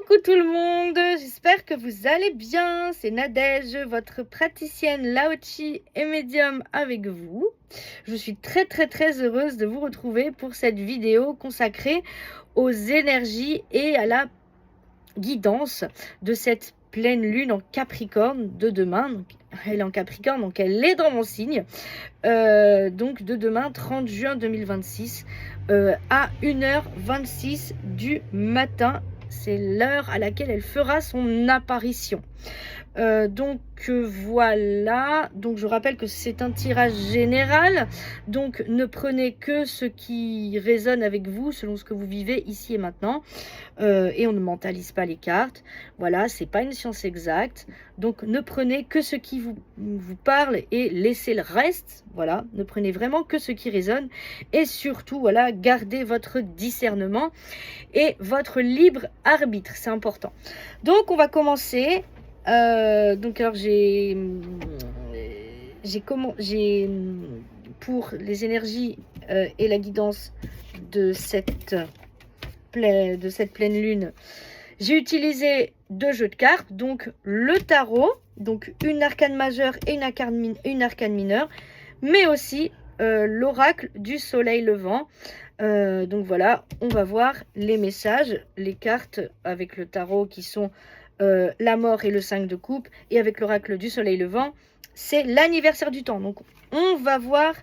Coucou tout le monde, j'espère que vous allez bien. C'est Nadège, votre praticienne Lao-Chi et médium avec vous. Je suis très heureuse de vous retrouver pour cette vidéo consacrée aux énergies et à la guidance de cette pleine lune en Capricorne de demain. Donc, elle est en Capricorne, donc elle est dans mon signe. Donc de demain, 30 juin 2026, à 1h26 du matin. C'est l'heure à laquelle elle fera son apparition. Voilà, donc je rappelle que c'est un tirage général, donc ne prenez que ce qui résonne avec vous selon ce que vous vivez ici et maintenant, et on ne mentalise pas les cartes. Voilà, c'est pas une science exacte, donc ne prenez que ce qui vous parle et laissez le reste. Voilà, ne prenez vraiment que ce qui résonne, et surtout voilà, gardez votre discernement et votre libre arbitre, c'est important. Donc on va commencer. Donc alors j'ai pour les énergies et la guidance de cette pleine lune, j'ai utilisé 2 jeux de cartes, donc le tarot, donc une arcane majeure et une arcane mineure, mais aussi l'oracle du soleil levant. Donc voilà, on va voir les messages, les cartes avec le tarot qui sont la mort et le 5 de coupe, et avec l'oracle du soleil levant, c'est l'anniversaire du temps. Donc on va voir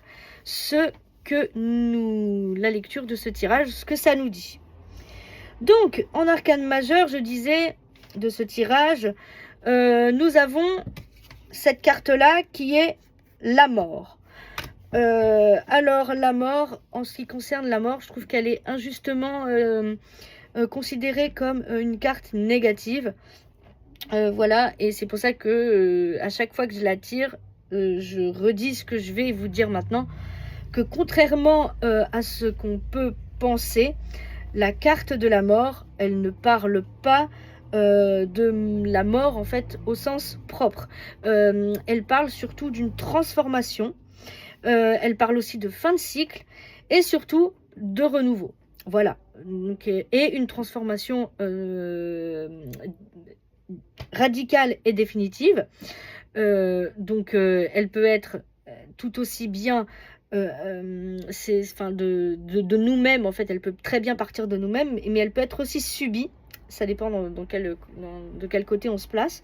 la lecture de ce tirage, ce que ça nous dit. Donc en arcane majeur, je disais, de ce tirage, nous avons cette carte là qui est la mort. Alors la mort, en ce qui concerne la mort, je trouve qu'elle est injustement considérée comme une carte négative. Voilà, et c'est pour ça que à chaque fois que je la tire, je redis ce que je vais vous dire maintenant, que contrairement à ce qu'on peut penser, la carte de la mort, elle ne parle pas de la mort en fait au sens propre. Elle parle surtout d'une transformation, elle parle aussi de fin de cycle et surtout de renouveau. Voilà, donc, et une transformation radicale et définitive. Elle peut être tout aussi bien de nous-mêmes, en fait. Elle peut très bien partir de nous-mêmes, mais elle peut être aussi subie. Ça dépend de quel côté on se place.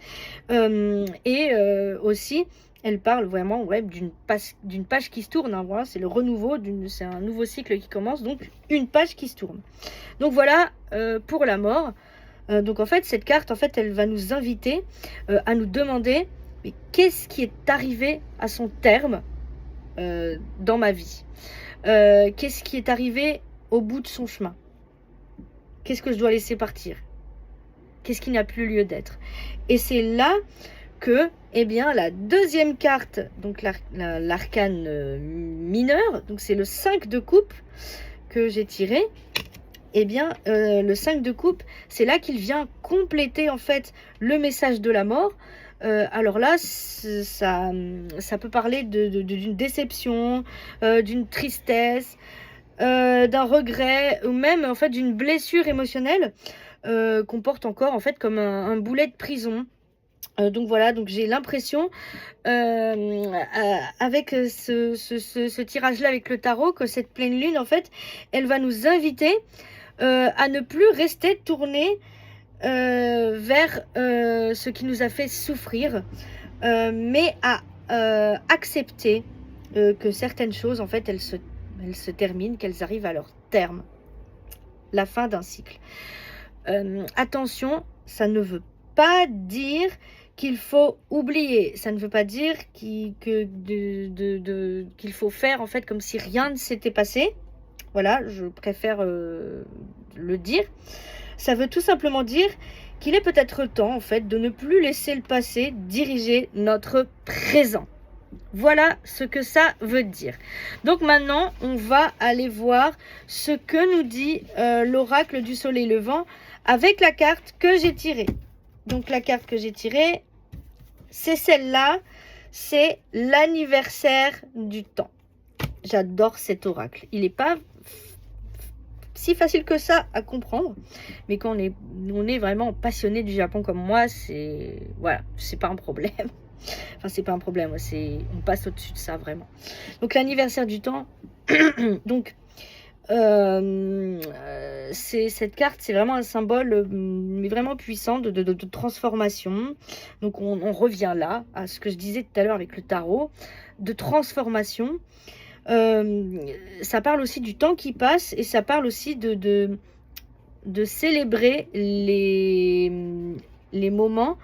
Aussi, elle parle vraiment d'une page qui se tourne. Hein, voilà, c'est le renouveau, c'est un nouveau cycle qui commence, donc une page qui se tourne. Donc voilà pour la mort. Donc en fait, cette carte, en fait, elle va nous inviter à nous demander, mais qu'est-ce qui est arrivé à son terme dans ma vie? Qu'est-ce qui est arrivé au bout de son chemin? Qu'est-ce que je dois laisser partir? Qu'est-ce qui n'a plus lieu d'être? Et c'est là que, eh bien, la deuxième carte, donc l'arcane mineur, donc c'est le 5 de coupe que j'ai tiré. Eh bien, le 5 de coupe, c'est là qu'il vient compléter en fait le message de la mort. Alors là, ça peut parler d'une déception, d'une tristesse, d'un regret, ou même en fait d'une blessure émotionnelle qu'on porte encore en fait comme un boulet de prison. Donc voilà, donc j'ai l'impression avec ce tirage-là avec le tarot, que cette pleine lune en fait, elle va nous inviter à ne plus rester tourné vers ce qui nous a fait souffrir, mais à accepter que certaines choses, en fait, elles se terminent, qu'elles arrivent à leur terme, la fin d'un cycle. Attention, ça ne veut pas dire qu'il faut oublier, ça ne veut pas dire qu'il faut faire en fait comme si rien ne s'était passé. Voilà, je préfère le dire. Ça veut tout simplement dire qu'il est peut-être temps en fait de ne plus laisser le passé diriger notre présent. Voilà ce que ça veut dire. Donc maintenant, on va aller voir ce que nous dit l'oracle du soleil levant avec la carte que j'ai tirée. Donc la carte que j'ai tirée, c'est celle-là, c'est l'anniversaire du temps. J'adore cet oracle. Il n'est pas si facile que ça à comprendre. Mais quand on est vraiment passionné du Japon comme moi, c'est voilà, c'est pas un problème. Enfin, c'est pas un problème, on passe au-dessus de ça vraiment. Donc l'anniversaire du temps, donc cette carte, c'est vraiment un symbole mais vraiment puissant de transformation. Donc on revient là à ce que je disais tout à l'heure avec le tarot, de transformation. Ça parle aussi du temps qui passe et ça parle aussi de célébrer les moments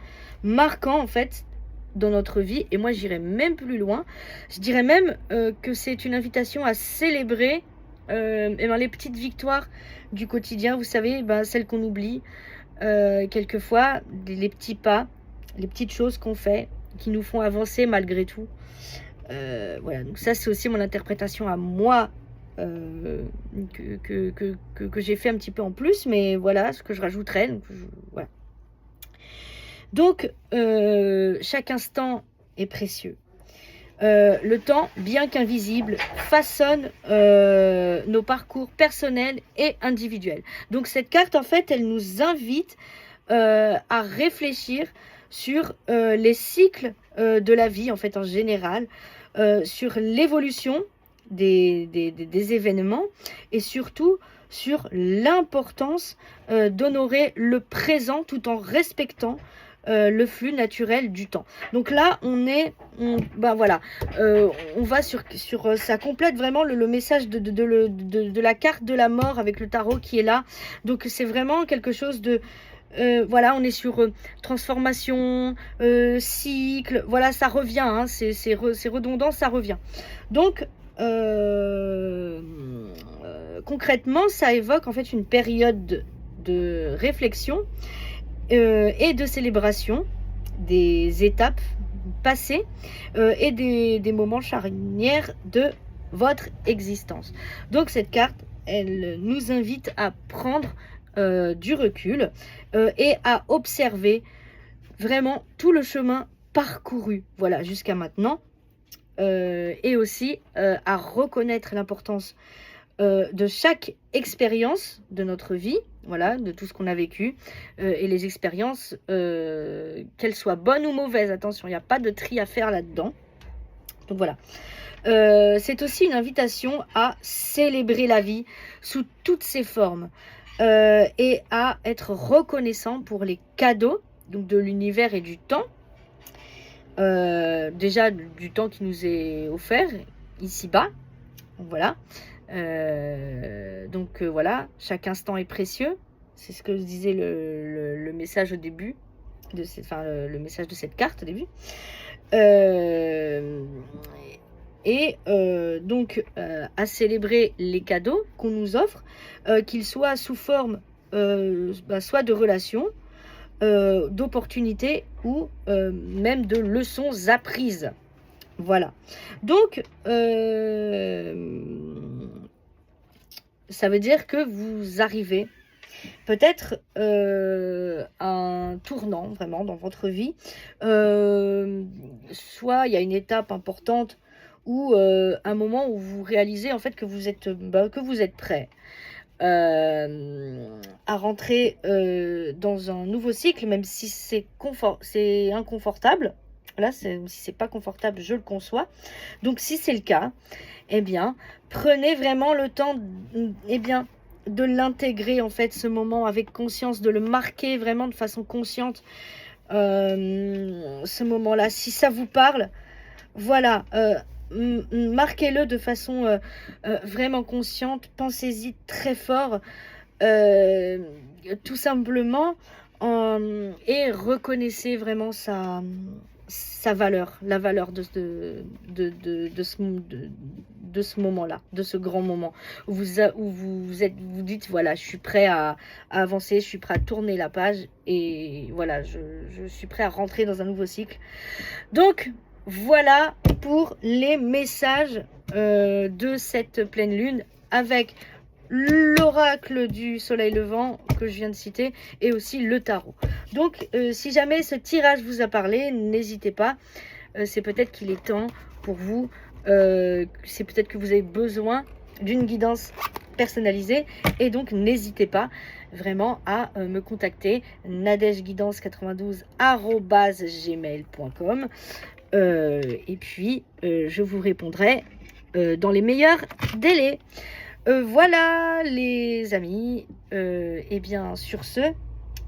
marquants en fait dans notre vie. Et moi j'irais même plus loin, je dirais même que c'est une invitation à célébrer et ben, les petites victoires du quotidien, vous savez, ben, celles qu'on oublie quelquefois, les petits pas, les petites choses qu'on fait qui nous font avancer malgré tout. Voilà, donc ça c'est aussi mon interprétation à moi que j'ai fait un petit peu en plus, mais voilà ce que je rajouterais. Donc, voilà. Donc chaque instant est précieux. Le temps, bien qu'invisible, façonne nos parcours personnels et individuels. Donc cette carte, en fait, elle nous invite à réfléchir sur les cycles de la vie, en fait, en général, sur l'évolution des événements et surtout sur l'importance d'honorer le présent tout en respectant le flux naturel du temps. Donc là, ben voilà, on va sur ça complète vraiment le message de la carte de la mort avec le tarot qui est là. Donc c'est vraiment quelque chose de voilà, on est sur transformation, cycle, voilà, ça revient, hein, c'est redondant, ça revient. Donc concrètement, ça évoque en fait une période de réflexion et de célébration des étapes passées et des moments charnières de votre existence. Donc cette carte, elle nous invite à prendre du recul et à observer vraiment tout le chemin parcouru, voilà, jusqu'à maintenant, et aussi à reconnaître l'importance de chaque expérience de notre vie, voilà, de tout ce qu'on a vécu, et les expériences, qu'elles soient bonnes ou mauvaises, attention, il n'y a pas de tri à faire là-dedans. Donc voilà. C'est aussi une invitation à célébrer la vie sous toutes ses formes et à être reconnaissant pour les cadeaux donc de l'univers et du temps. Déjà du temps qui nous est offert ici-bas. Voilà. Donc voilà, chaque instant est précieux. C'est ce que disait le message au début, le message de cette carte au début. Donc à célébrer les cadeaux qu'on nous offre, qu'ils soient sous forme soit de relations, d'opportunités ou même de leçons apprises. Voilà. Donc ça veut dire que vous arrivez peut-être à un tournant vraiment dans votre vie. Soit il y a une étape importante ou un moment où vous réalisez en fait que vous êtes prêt à rentrer dans un nouveau cycle, même si c'est inconfortable. Là, si c'est pas confortable, je le conçois. Donc, si c'est le cas, eh bien, prenez vraiment le temps, de l'intégrer en fait ce moment avec conscience, de le marquer vraiment de façon consciente. Ce moment-là, si ça vous parle, voilà. Marquez-le de façon vraiment consciente, pensez-y très fort, tout simplement, et reconnaissez vraiment sa valeur, la valeur de ce moment-là, de ce grand moment où vous dites voilà, je suis prêt à avancer, je suis prêt à tourner la page et voilà, je suis prêt à rentrer dans un nouveau cycle. Donc voilà pour les messages de cette pleine lune avec l'oracle du soleil levant que je viens de citer et aussi le tarot. Donc si jamais ce tirage vous a parlé, n'hésitez pas, c'est peut-être qu'il est temps pour vous, c'est peut-être que vous avez besoin d'une guidance personnalisée. Et donc n'hésitez pas vraiment à me contacter, nadège92@gmail.com, et puis je vous répondrai dans les meilleurs délais. Voilà les amis, et bien sur ce,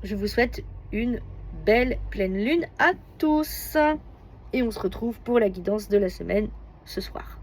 je vous souhaite une belle pleine lune à tous, et on se retrouve pour la guidance de la semaine ce soir.